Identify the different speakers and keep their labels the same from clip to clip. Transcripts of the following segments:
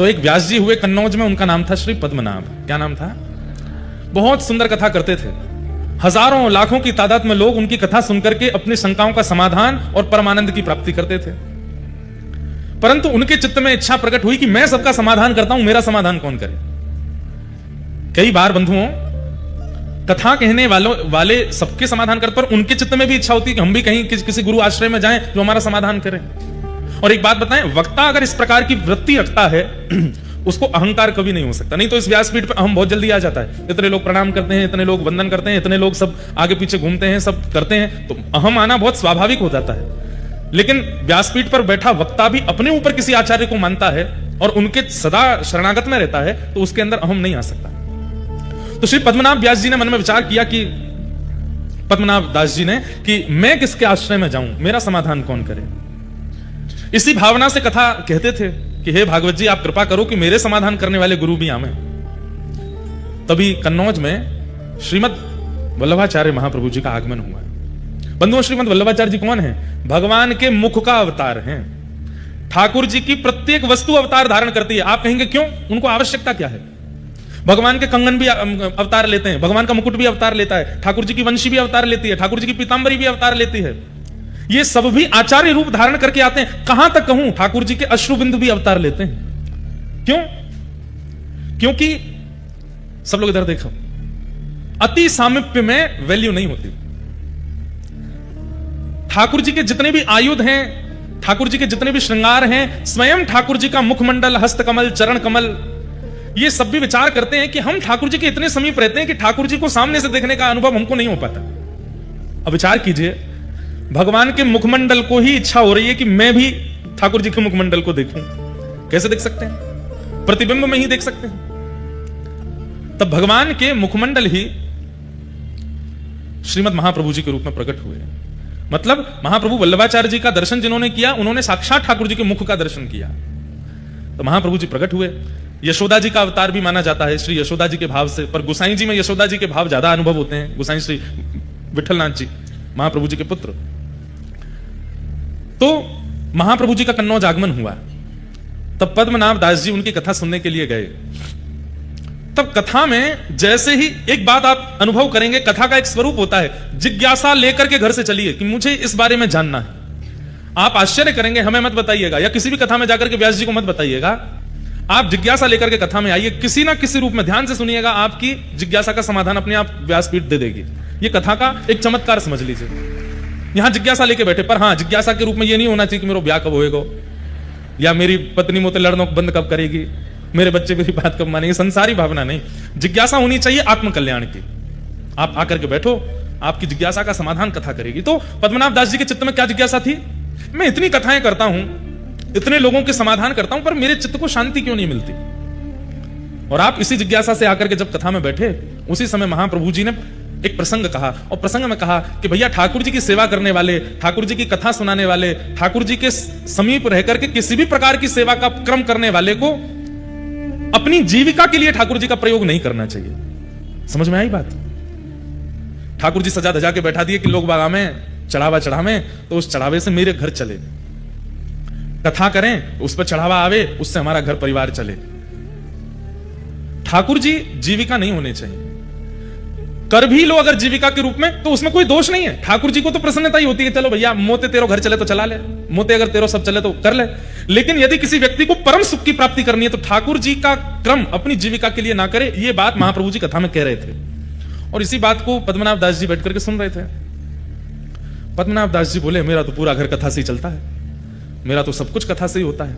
Speaker 1: तो एक व्यास जी हुए कन्नौज में, उनका नाम था श्री पद्मनाभ। क्या नाम था? बहुत सुंदर कथा करते थे। हजारों लाखों की तादाद में लोग उनकी कथा सुनकर के अपनी शंकाओं का समाधान और परमानंद की प्राप्ति करते थे। परंतु उनके चित्त में इच्छा प्रकट हुई कि मैं सबका समाधान करता हूं, मेरा समाधान कौन करे। कई बार बंधुओं, कथा कहने वाले सबके समाधान करते, पर उनके चित्त में भी इच्छा होती है कि हम भी कहीं किसी गुरु आश्रय में जाएं जो हमारा समाधान करे। और एक बात बताएं, वक्ता अगर इस प्रकार की वृत्ति रखता है उसको अहंकार कभी नहीं हो सकता। नहीं तो इस व्यासपीठ पे अहम बहुत जल्दी आ जाता है। इतने लोग प्रणाम करते हैं, इतने लोग वंदन करते हैं, इतने लोग सब आगे पीछे घूमते हैं, सब करते हैं, तो अहम आना बहुत स्वाभाविक हो जाता है। लेकिन व्यासपीठ पर बैठा वक्ता भी अपने ऊपर किसी आचार्य को मानता है और उनके सदा शरणागत में रहता है, तो उसके अंदर अहम नहीं आ सकता। तो श्री पद्मनाभ व्यास जी ने मन में विचार किया कि पद्मनाभ दास जी ने कि मैं किसके आश्रय में जाऊं, मेरा समाधान कौन करे। इसी भावना से कथा कहते थे कि हे भागवत जी, आप कृपा करो कि मेरे समाधान करने वाले गुरु भी आवे। तभी कन्नौज में श्रीमद वल्लभाचार्य महाप्रभु जी का आगमन हुआ। बंधुओं, श्रीमद वल्लभाचार्य जी कौन है? भगवान के मुख का अवतार हैं। ठाकुर जी की प्रत्येक वस्तु अवतार धारण करती है। आप कहेंगे क्यों? उनको आवश्यकता क्या है? भगवान के कंगन भी अवतार लेते हैं, भगवान का मुकुट भी अवतार लेता है, ठाकुर जी की वंशी भी अवतार लेती है, ठाकुर जी की पीतांबरी भी अवतार लेती है। ये सब भी आचार्य रूप धारण करके आते हैं। कहां तक कहूं, ठाकुर जी के अश्रुबिंदु भी अवतार लेते हैं। क्यों? क्योंकि सब लोग इधर देखो, अति सामीप्य में वैल्यू नहीं होती। ठाकुर जी के जितने भी आयुध हैं, ठाकुर जी के जितने भी श्रृंगार हैं, स्वयं ठाकुर जी का मुखमंडल, हस्तकमल, चरण कमल, ये सब भी विचार करते हैं कि हम ठाकुर जी के इतने समीप रहते हैं कि ठाकुर जी को सामने से देखने का अनुभव हमको नहीं हो पाता। अब विचार कीजिए, भगवान के मुखमंडल को ही इच्छा हो रही है कि मैं भी ठाकुर जी के मुखमंडल को देखूं। कैसे देख सकते हैं? प्रतिबिंब में ही देख सकते हैं। तब भगवान के मुखमंडल ही श्रीमद महाप्रभु जी के रूप में प्रकट हुए। मतलब महाप्रभु वल्लभाचार्य जी का दर्शन जिन्होंने किया, उन्होंने साक्षात ठाकुर जी के मुख का दर्शन किया। तो महाप्रभु जी प्रकट हुए। यशोदा जी का अवतार भी माना जाता है, श्री यशोदा जी के भाव से, पर गोसाई जी में यशोदा जी के भाव ज्यादा अनुभव होते हैं। गोसाई श्री विठलनाथ जी महाप्रभु जी के पुत्र। तो महाप्रभु जी का कन्नौज आगमन हुआ। तब पद्मनाभ दास जी उनकी कथा सुनने के लिए गए। तब कथा में जैसे ही एक बात आप अनुभव करेंगे, कथा का एक स्वरूप होता है, जिज्ञासा लेकर के घर से चलिए कि मुझे इस बारे में जानना है। आप आश्चर्य करेंगे, हमें मत बताइएगा, या किसी भी कथा में जाकर के व्यास जी को मत बताइएगा। आप जिज्ञासा लेकर के कथा में आइए, किसी ना किसी रूप में ध्यान से सुनिएगा, आपकी जिज्ञासा का समाधान अपने आप व्यासपीठ दे देगी। ये कथा का एक चमत्कार समझ लीजिए। यहां जिज्ञासा लेके बैठे, पर हां, जिज्ञासा के रूप में ये नहीं होना चाहिए कि मेरा ब्याह कब होएगा, या मेरी पत्नी मुझे लड़ना बंद कब करेगी, मेरे बच्चे मेरी बात कब मानेंगे। संसारी भावना नहीं, जिज्ञासा होनी चाहिए आत्मकल्याण की। आप आकर के बैठो, आपकी जिज्ञासा का समाधान कथा करेगी। तो पद्मनाभ दास जी के चित्त में क्या जिज्ञासा थी? मैं इतनी कथाएं करता हूं, इतने लोगों के समाधान करता हूं, पर मेरे चित्त को शांति क्यों नहीं मिलती? और आप इसी जिज्ञासा से आकर के जब कथा में बैठे, उसी समय महाप्रभु जी ने एक प्रसंग कहा, और प्रसंग में कहा कि भैया, ठाकुर जी की सेवा करने वाले, ठाकुर जी की कथा सुनाने वाले, ठाकुर जी के समीप रहकर के किसी भी प्रकार की सेवा का क्रम करने वाले को अपनी जीविका के लिए ठाकुर जी का प्रयोग नहीं करना चाहिए। समझ में आई बात? ठाकुर जी सजा धजा के बैठा दिए कि लोग बागा में चढ़ावा चढ़ावे, तो उस चढ़ावे से मेरे घर चले, कथा करें, उस पर चढ़ावा आवे, उससे हमारा घर परिवार चले। ठाकुर जी जीविका नहीं होने चाहिए। कर भी लो अगर जीविका के रूप में, तो उसमें कोई दोष नहीं है। ठाकुर जी को तो प्रसन्नता ही होती है, चलो भैया मोते तेरो घर चले तो चला ले, मोते अगर तेरो सब चले तो कर ले। लेकिन यदि किसी व्यक्ति को परम सुख की प्राप्ति करनी है, तो ठाकुर जी का क्रम अपनी जीविका के लिए ना करे। ये बात महाप्रभु जी कथा में कह रहे थे, और इसी बात को पद्मनाभ दास जी बैठ करके सुन रहे थे। पद्मनाभ दास जी बोले, मेरा तो पूरा घर कथा से ही चलता है, मेरा तो सब कुछ कथा से ही होता है।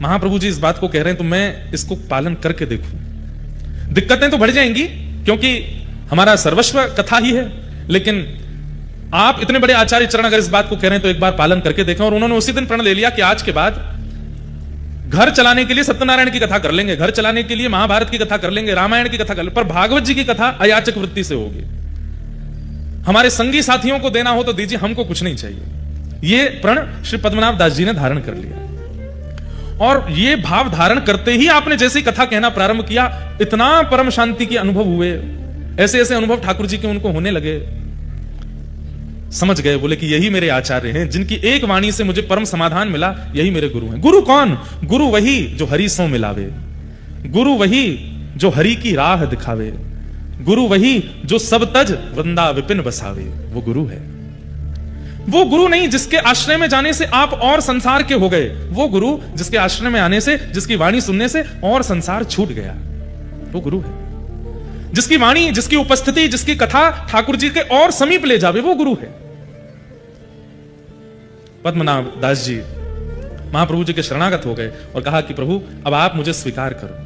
Speaker 1: महाप्रभु जी इस बात को कह रहे हैं, तो मैं इसको पालन करके देखूं। दिक्कतें तो बढ़ जाएंगी, क्योंकि हमारा सर्वस्व कथा ही है, लेकिन आप इतने बड़े आचार्य चरण अगर इस बात को कह रहे हैं, तो एक बार पालन करके देखें। और उन्होंने उसी दिन प्रण ले लिया कि आज के बाद घर चलाने के लिए सत्यनारायण की कथा कर लेंगे, घर चलाने के लिए महाभारत की कथा कर लेंगे, रामायण की कथा कर लेंगे, पर भागवत जी की कथा अयाचक वृत्ति से होगी। हमारे संगी साथियों को देना हो तो दीजिए, हमको कुछ नहीं चाहिए। ये प्रण श्री पद्मनाभ दास जी ने धारण कर लिया, और ये भाव धारण करते ही आपने जैसी कथा कहना प्रारंभ किया, इतना परम शांति के अनुभव हुए, ऐसे ऐसे अनुभव ठाकुर जी के उनको होने लगे। समझ गए, बोले कि यही मेरे आचार्य हैं, जिनकी एक वाणी से मुझे परम समाधान मिला, यही मेरे गुरु हैं। गुरु कौन? गुरु वही जो हरि सो मिलावे, गुरु वही जो हरि की राह दिखावे, गुरु वही जो सब तज वृंदा विपिन बसावे। वो गुरु है। वो गुरु नहीं जिसके आश्रय में जाने से आप और संसार के हो गए, वो गुरु जिसके आश्रय में आने से, जिसकी वाणी सुनने से और संसार छूट गया, वो गुरु है। जिसकी वाणी, जिसकी उपस्थिति, जिसकी कथा ठाकुर जी के और समीप ले जावे, वो गुरु है। पद्मनाभ दास जी महाप्रभु जी के शरणागत हो गए और कहा कि प्रभु अब आप मुझे स्वीकार करो,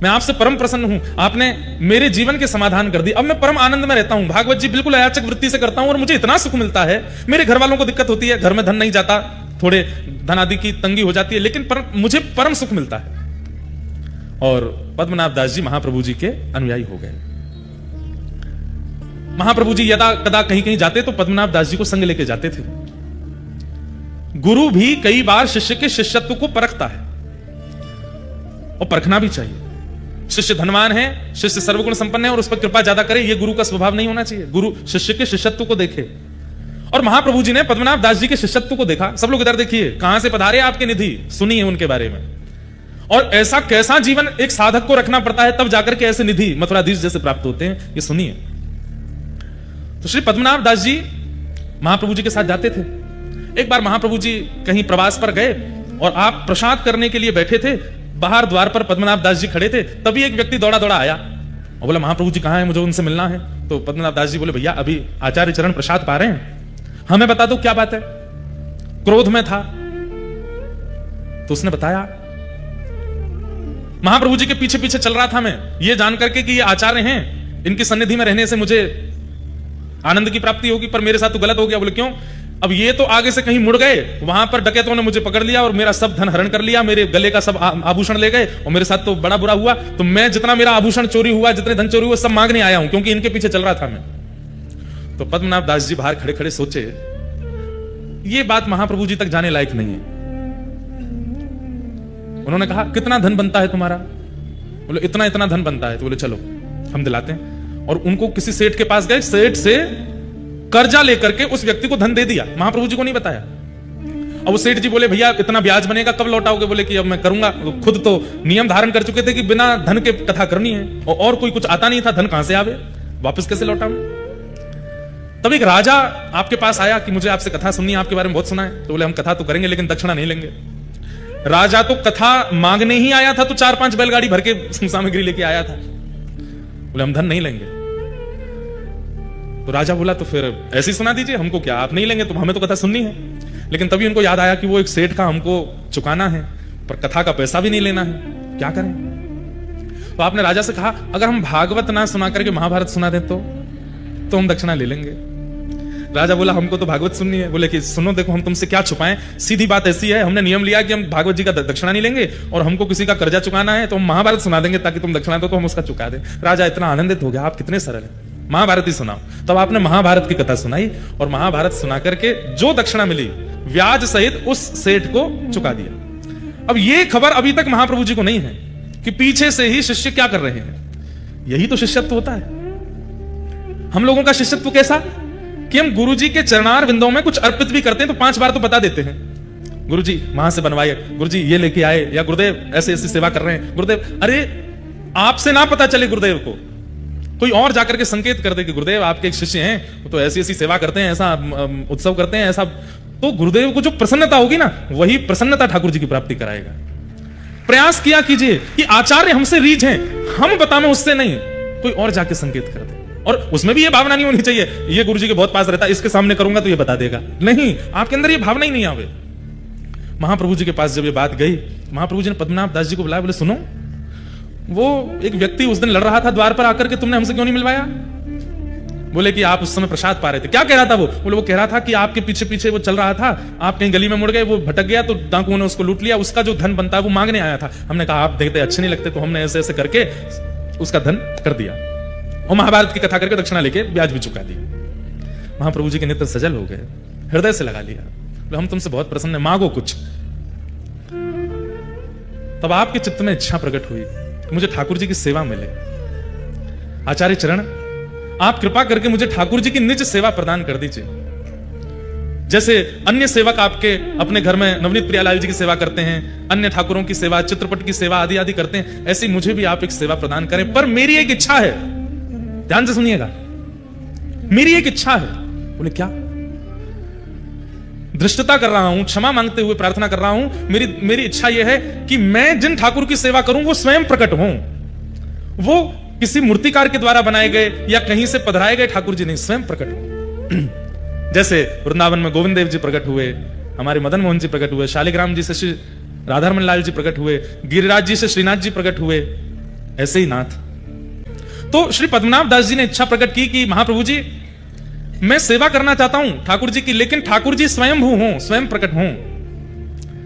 Speaker 1: मैं आपसे परम प्रसन्न हूं, आपने मेरे जीवन के समाधान कर दी, अब मैं परम आनंद में रहता हूं, भागवत जी बिल्कुल अयाचक वृत्ति से करता हूं और मुझे इतना सुख मिलता है। मेरे घर वालों को दिक्कत होती है, घर में धन नहीं जाता, थोड़े धन आदि की तंगी हो जाती है, लेकिन मुझे परम सुख मिलता है। और पद्मनाभ दास जी महाप्रभु जी के अनुयायी हो गए। महाप्रभु जी यदा कदा कहीं कहीं जाते तो पद्मनाभ दास जी को संग लेके जाते थे। गुरु भी कई बार शिष्य के शिष्यत्व को परखता है और परखना भी चाहिए। शिष्य धनवान है, शिष्य सर्वगुण संपन्न है और उस पर कृपा ज्यादा करे, यह गुरु का स्वभाव नहीं होना चाहिए। गुरु शिष्य के शिष्यत्व को देखे। और महाप्रभु जी ने पद्मनाभ दास जी के शिष्यत्व को देखा। सब लोग इधर देखिए, कहां से पधारे आपके निधि, सुनिए उनके बारे में। और ऐसा कैसा जीवन एक साधक को रखना पड़ता है तब जाकर के ऐसे निधि मथुराधीश जैसे प्राप्त होते हैं, ये सुनिए। तो श्री पद्मनाभ दास जी महाप्रभु जी के साथ जाते थे। एक बार महाप्रभु जी कहीं प्रवास पर गए और आप प्रसाद करने के लिए बैठे थे, बाहर द्वार पर पद्मनाभ दास जी खड़े थे, तभी एक व्यक्ति दौड़ा दौड़ा आया और बोला महाप्रभु जी कहां हैं, मुझे उनसे मिलना है। तो पद्मनाभ दास जी बोले भैया अभी आचार्य चरण प्रसाद पा रहे हैं, हमें बता दो क्या बात है। क्रोध में था तो उसने बताया महाप्रभु जी के पीछे पीछे चल रहा था मैं, ये जानकर के कि ये आचार्य हैं, इनकी सन्निधि में रहने से मुझे आनंद की प्राप्ति होगी, पर मेरे साथ तो गलत हो गया। बोले क्यों? अब ये तो आगे से कहीं मुड़ गए, वहां पर डकैतों ने मुझे पकड़ लिया और मेरा सब धन हरण कर लिया, मेरे गले का सब आभूषण ले गए और मेरे साथ तो बड़ा बुरा हुआ। तो मैं जितना मेरा आभूषण चोरी हुआ, जितने धन चोरी हुआ, सब मांगने आया हूं, क्योंकि इनके पीछे चल रहा था मैं। तो पद्मनाभ दास जी बाहर खड़े खड़े सोचे ये बात महाप्रभु जी तक जाने लायक नहीं है। उन्होंने कहा कितना धन बनता है तुम्हारा? बोले इतना इतना धन बनता है। तो बोले चलो हम दिलाते हैं। और उनको किसी सेठ के पास गए, सेठ से कर्जा लेकर के उस व्यक्ति को धन दे दिया, महाप्रभु जी को नहीं बताया। अब वो सेठ जी बोले भैया इतना ब्याज बनेगा, कब लौटाओगे? बोले कि अब मैं करूंगा। खुद तो नियम धारण कर चुके थे कि बिना धन के कथा करनी है और कोई कुछ आता नहीं था, धन कहां से आवे, वापस कैसे लौटाऊं? तब एक राजा आपके पास आया कि मुझे आपसे कथा सुननी है, आपके बारे में बहुत सुना है। तो बोले हम कथा तो करेंगे लेकिन दक्षिणा नहीं लेंगे। राजा तो कथा मांगने ही आया था, तो 4-5 बैलगाड़ी भर के सामग्री लेके आया था। बोले हम धन नहीं लेंगे। तो राजा बोला तो फिर ऐसे ही सुना दीजिए, हमको क्या, आप नहीं लेंगे तो हमें तो कथा सुननी है। लेकिन तभी उनको याद आया कि वो एक सेठ का हमको चुकाना है, पर कथा का पैसा भी नहीं लेना है, क्या करें? तो आपने राजा से कहा अगर हम भागवत ना सुना करके महाभारत सुना दें तो हम दक्षिणा ले लेंगे। राजा बोला हमको तो भागवत सुननी है। बोले कि सुनो देखो हम तुमसे क्या छुपाएं, सीधी बात ऐसी है, हमने नियम लिया कि हम भागवत जी का दक्षिणा नहीं लेंगे और हमको किसी का कर्जा चुकाना है तो हम महाभारत सुना देंगे ताकि तुम दक्षिणा दो तो हम उसका चुका दें। राजा इतना आनंदित हो गया, आप कितने सरल हैं, महाभारत ही सुनाओ। तब आपने महाभारत की कथा सुनाई और महाभारत सुना करके जो दक्षिणा मिली ब्याज सहित उस सेठ को चुका दिया। अब ये खबर अभी तक महाप्रभु जी को नहीं है कि पीछे से ही शिष्य क्या कर रहे हैं। यही तो शिष्यत्व होता है। हम लोगों का शिष्यत्व कैसा कि हम गुरु जी के चरणार विंदों में कुछ अर्पित भी करते हैं तो 5 बार तो बता देते हैं, गुरु जी वहां से बनवाए, गुरु जी ये लेके आए, या गुरुदेव ऐसे ऐसी सेवा कर रहे हैं। गुरुदेव अरे आपसे ना पता चले गुरुदेव को, कोई और जाकर के संकेत कर दे कि गुरुदेव आपके एक शिष्य हैं, वो तो ऐसी ऐसी सेवा करते हैं, ऐसा उत्सव करते हैं, ऐसा, तो गुरुदेव को जो प्रसन्नता होगी ना, वही प्रसन्नता ठाकुर जी की प्राप्ति कराएगा। प्रयास किया कीजिए कि आचार्य हमसे रीझ हैं, हम बताएं उससे नहीं, कोई और जाके संकेत कर दे। और उसमें भी ये भावना नहीं होनी चाहिए ये गुरु जी के बहुत पास रहता है, इसके सामने करूंगा तो ये बता देगा। नहीं, आपके अंदर ये भावना ही नहीं आवे। महाप्रभु जी के पास जब ये बात गई, महाप्रभु जी ने पद्मनाभ दास जी को बुलाया, बोले सुनो वो एक व्यक्ति उस दिन लड़ रहा था द्वार पर आकर के, तुमने हमसे क्यों नहीं मिलवाया? बोले कि आप उस समय प्रसाद पा रहे थे। क्या कह रहा था वो? बोले वो कह रहा था कि आपके पीछे पीछे वो चल रहा था, आप कहीं गली में मुड़ गए, वो भटक गया तो डाकुओं ने उसको लूट लिया, उसका जो धन बनता है वो मांगने आया था। हमने कहा आप देखते अच्छे नहीं लगते, तो हमने ऐसे ऐसे करके उसका धन कर दिया और महाभारत की कथा करके दक्षिणा लेके ब्याज भी चुका दिया। महाप्रभु जी के नेत्र सजल हो गए, हृदय से लगा लिया, हम तुमसे बहुत प्रसन्न हैं, मांगो कुछ। तब आपके चित्त में इच्छा प्रकट हुई कि मुझे ठाकुर जी की सेवा मिले। आचार्य चरण आप कृपा करके मुझे ठाकुर जी की निज सेवा प्रदान कर दीजिए। जैसे अन्य सेवक आपके अपने घर में नवनीत प्रियालाल जी की सेवा करते हैं, अन्य ठाकुरों की सेवा, चित्रपट की सेवा आदि आदि करते हैं, ऐसी मुझे भी आप एक सेवा प्रदान करें। पर मेरी एक इच्छा है, ध्यान से सुनिएगा, मेरी एक इच्छा है। बोले क्या? धृष्टता कर रहा हूं, क्षमा मांगते हुए प्रार्थना कर रहा हूं। मेरी इच्छा यह है कि मैं जिन ठाकुर की सेवा करूं वो स्वयं प्रकट हों, वो किसी मूर्तिकार के द्वारा बनाए गए या कहीं से पधराए गए ठाकुर जी नहीं, स्वयं प्रकट हो। जैसे वृंदावन में गोविंद देव जी प्रकट हुए, हमारे मदन मोहन जी प्रकट हुए, शालिग्राम जी से श्री राधारमन लाल जी प्रकट हुए, गिरिराज जी से श्रीनाथ जी प्रकट हुए, ऐसे ही नाथ। तो श्री पद्मनाभ दास जी ने इच्छा प्रकट की कि महाप्रभु जी मैं सेवा करना चाहता हूं ठाकुर जी की, लेकिन ठाकुर जी स्वयंभू हों, स्वयं प्रकट हों।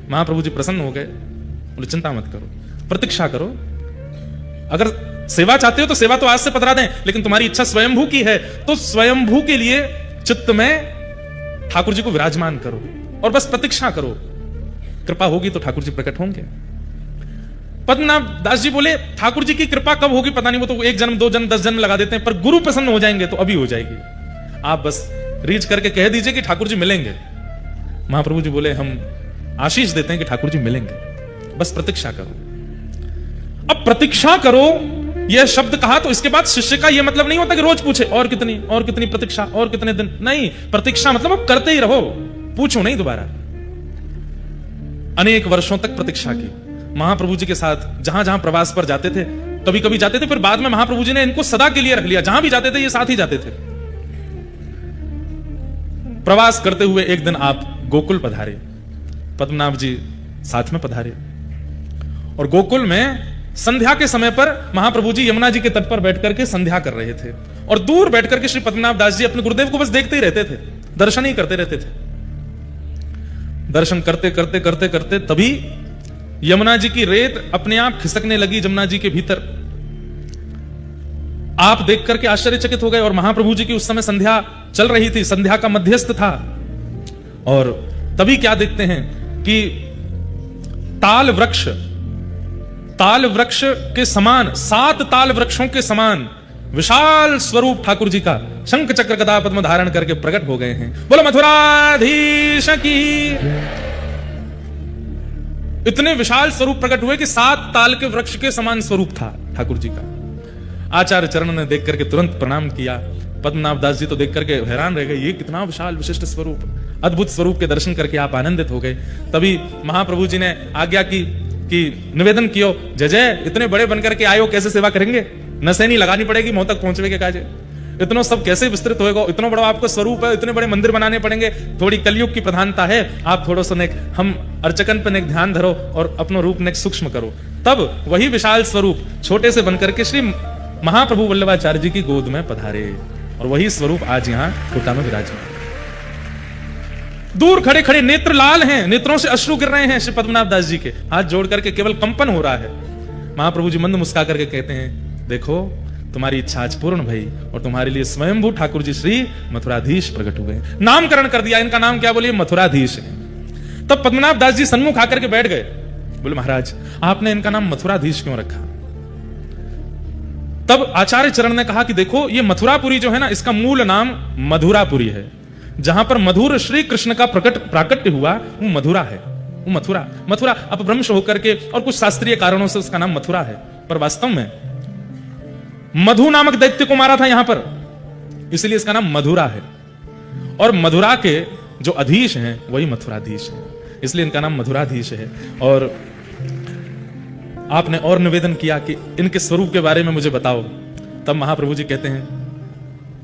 Speaker 1: महाप्रभु जी प्रसन्न हो गए, बोले चिंता मत करो, प्रतीक्षा करो, अगर सेवा चाहते हो तो सेवा तो आज से पधरा दें, लेकिन तुम्हारी इच्छा स्वयंभू की है तो स्वयंभू के लिए चित्त में ठाकुर जी को विराजमान करो और बस प्रतीक्षा करो, कृपा होगी तो ठाकुर जी प्रकट होंगे। पद्मनाभ दास जी बोले ठाकुर जी की कृपा कब होगी पता नहीं, वो तो 1 जन्म 2 जन्म 10 जन्म लगा देते हैं, पर गुरु प्रसन्न हो जाएंगे तो अभी हो जाएगी। आप बस रीच करके कह दीजिए कि ठाकुर जी मिलेंगे। महाप्रभु जी बोले हम आशीष देते हैं कि ठाकुर जी मिलेंगे, बस प्रतीक्षा करो। अब प्रतीक्षा करो यह शब्द कहा तो इसके बाद शिष्य का यह मतलब नहीं होता कि रोज पूछे और कितनी प्रतीक्षा, और कितने दिन, नहीं। प्रतीक्षा मतलब अब करते ही रहो, पूछो नहीं दोबारा। अनेक वर्षों तक प्रतीक्षा की। महाप्रभु जी के साथ जहां जहां प्रवास पर जाते थे, कभी कभी जाते थे, फिर बाद में महाप्रभु जी ने इनको सदा के लिए रख लिया, जहां भी जाते थे ये साथ ही जाते थे। प्रवास करते हुए एक दिन आप गोकुल पधारे, पद्मनाभ जी साथ में पधारे, और गोकुल में संध्या के समय पर महाप्रभु जी यमुना जी के तट पर बैठ करके संध्या कर रहे थे, और दूर बैठ करके श्री पद्मनाभ दास जी अपने गुरुदेव को बस देखते ही रहते थे, दर्शन ही करते रहते थे। दर्शन करते करते करते करते तभी यमुना जी की रेत अपने आप खिसकने लगी यमुना जी के भीतर। आप देख करके आश्चर्यचकित हो गए, और महाप्रभु जी की उस समय संध्या चल रही थी, संध्या का मध्यस्थ था। और तभी क्या देखते हैं कि ताल वृक्ष के समान, 7 ताल वृक्षों के समान विशाल स्वरूप ठाकुर जी का शंख चक्र गदा पद्म धारण करके प्रकट हो गए हैं। बोलो मथुराधीश की। इतने विशाल स्वरूप प्रकट हुए कि 7 ताल के वृक्ष के समान स्वरूप था ठाकुर जी का। आचार्य चरण ने देख करके तुरंत प्रणाम किया। पद्मनाभ दास जी तो देख करके हैरान रह गए, ये कितना विशाल विशिष्ट स्वरूप, अद्भुत स्वरूप के दर्शन करके आप आनंदित हो गए। तभी महाप्रभु जी ने आज्ञा की कि निवेदन कियो, जय जय इतने बड़े बनकर के आयो, कैसे सेवा करेंगे, नसैनी लगानी पड़ेगी मोह तक पहुंचवे के काजे, इतना सब कैसे विस्तृत होएगा, इतना बड़ा आपका स्वरूप है, इतने बड़े मंदिर बनाने पड़ेंगे, थोड़ी कलयुग की प्रधानता है, आप थोड़ा सा नेक हम अर्चकन पे नेक ध्यान धरो और अपनो रूप नेक सूक्ष्म करो। तब वही विशाल स्वरूप छोटे से बनकर के श्री महाप्रभु वल्लभाचार्य जी की गोद में पधारे, और वही स्वरूप आज यहाँ कोटा में विराजमान। दूर खड़े खड़े नेत्र लाल हैं, नेत्रों से अश्रु गिर रहे हैं श्री पद्मनाभ दास जी के, हाथ जोड़ करके केवल कंपन हो रहा है। महाप्रभु जी मंद मुस्का करके कहते हैं, देखो तुम्हारी इच्छा आज पूर्ण भई, और तुम्हारे लिए स्वयंभू ठाकुर जी श्री मथुराधीश प्रकट हुए। नामकरण कर दिया, इनका नाम क्या बोलिए, मथुराधीश है। तब पद्मनाभ दास जी सन्मुख आकर के बैठ गए, बोले महाराज आपने इनका नाम मथुराधीश क्यों रखा? तब आचार्य चरण ने कहा कि देखो ये मथुरापुरी जो है ना, इसका मूल नाम मधुरापुरी है, जहां पर मधुर श्री कृष्ण का प्राकट्य हुआ वो मधुरा है, वो मथुरा अपभ्रंश होकर के और कुछ शास्त्रीय कारणों से उसका नाम मथुरा है, पर वास्तव में मधु नामक दैत्य को मारा था यहां पर, इसलिए इसका नाम मधुरा है, और मधुरा के जो अधीश हैं वही मथुराधीश है, इसलिए इनका नाम मधुराधीश है। और आपने और निवेदन किया कि इनके स्वरूप के बारे में मुझे बताओ। तब महाप्रभु जी कहते हैं,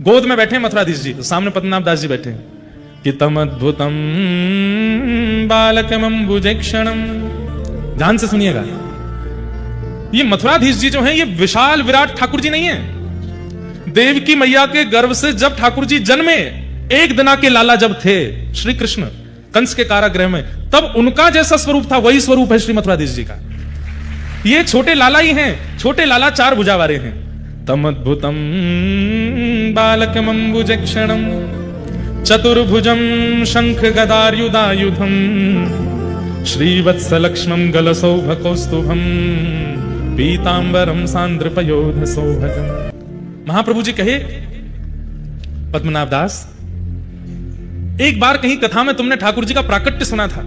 Speaker 1: गोद में बैठे मथुराधीश जी, सामने पद्मनाभ दास जी बैठे हैं कि तम अद्भुतम बालकमंबुजक्षणम। ध्यान से सुनिएगा, ये मथुराधीश जी जो हैं ये विशाल विराट ठाकुर जी नहीं है। देवकी मैया के गर्भ से जब ठाकुर जी जन्मे, 1 दिना के लाला जब थे श्री कृष्ण कंस के कारागृह में, तब उनका जैसा स्वरूप था वही स्वरूप है श्री मथुराधीश जी का। ये छोटे लाला ही हैं, छोटे लाला 4 भुजा वाले हैं। तमद्भुतम बालकमंबुजक्षणम चतुर्भुजम शंख गदार्युधायुधम श्रीवत्सलक्ष्मं गलसौभकौस्तुभम पीतांबरम सांद्रपयोध सौभगम। महाप्रभु जी कहे, पद्मनाभ दास एक बार कहीं कथा में तुमने ठाकुर जी का प्राकट्य सुना था,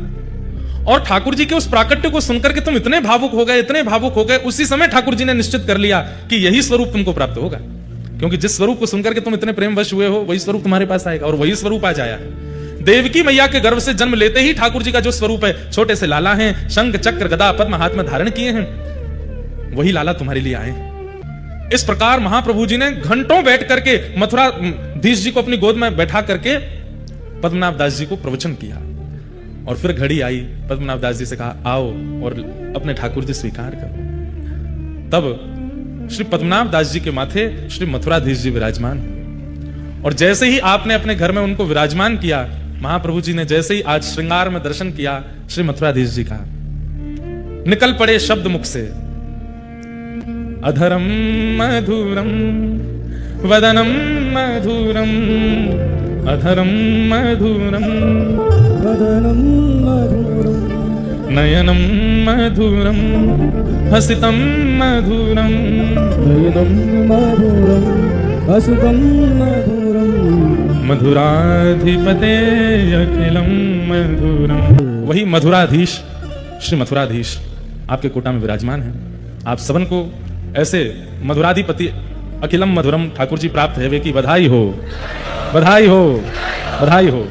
Speaker 1: और ठाकुर जी के उस प्राकट्य को सुनकर के तुम इतने भावुक हो गए, इतने भावुक हो गए, उसी समय ठाकुर जी ने निश्चित कर लिया कि यही स्वरूप तुमको प्राप्त होगा, क्योंकि जिस स्वरूप को सुनकर के तुम इतने प्रेमवश हुए हो, वही स्वरूप तुम्हारे पास आएगा, और वही स्वरूप आज आया है। देवकी मैया के गर्भ से जन्म लेते ही ठाकुर जी का जो स्वरूप है, छोटे से लाला हैं, शंख चक्र गदा पद्म हाथ में धारण किए हैं, वही लाला तुम्हारे लिए आए। इस प्रकार महाप्रभु जी ने घंटों बैठ करके मथुराधीश जी को अपनी गोद में बैठा करके पद्मनाभ दास जी को प्रवचन किया, और फिर घड़ी आई, पद्मनाभ दास जी से कहा आओ और अपने ठाकुर जी स्वीकार करो। तब श्री पद्मनाभ दास जी के माथे श्री मथुराधीश जी विराजमान, और जैसे ही आपने अपने घर में उनको विराजमान किया, महाप्रभु जी ने जैसे ही आज श्रृंगार में दर्शन किया श्री मथुराधीश जी का, निकल पड़े शब्द मुख से, अधरम मधुरम वदनम मधुरम, अधरम मधुरम वदनम मधुरम, नयनम मधुरम हसितम मधुरम, नयनम मधुरम हसितम मधुरम, मधुराधिपते अखिलम मधुरम। वही मधुराधीश श्री मथुराधीश आपके कोटा में विराजमान है। आप सबन को ऐसे मधुराधिपति अखिलम मधुरम ठाकुर जी प्राप्त है वे की बधाई हो, बधाई हो, बधाई हो।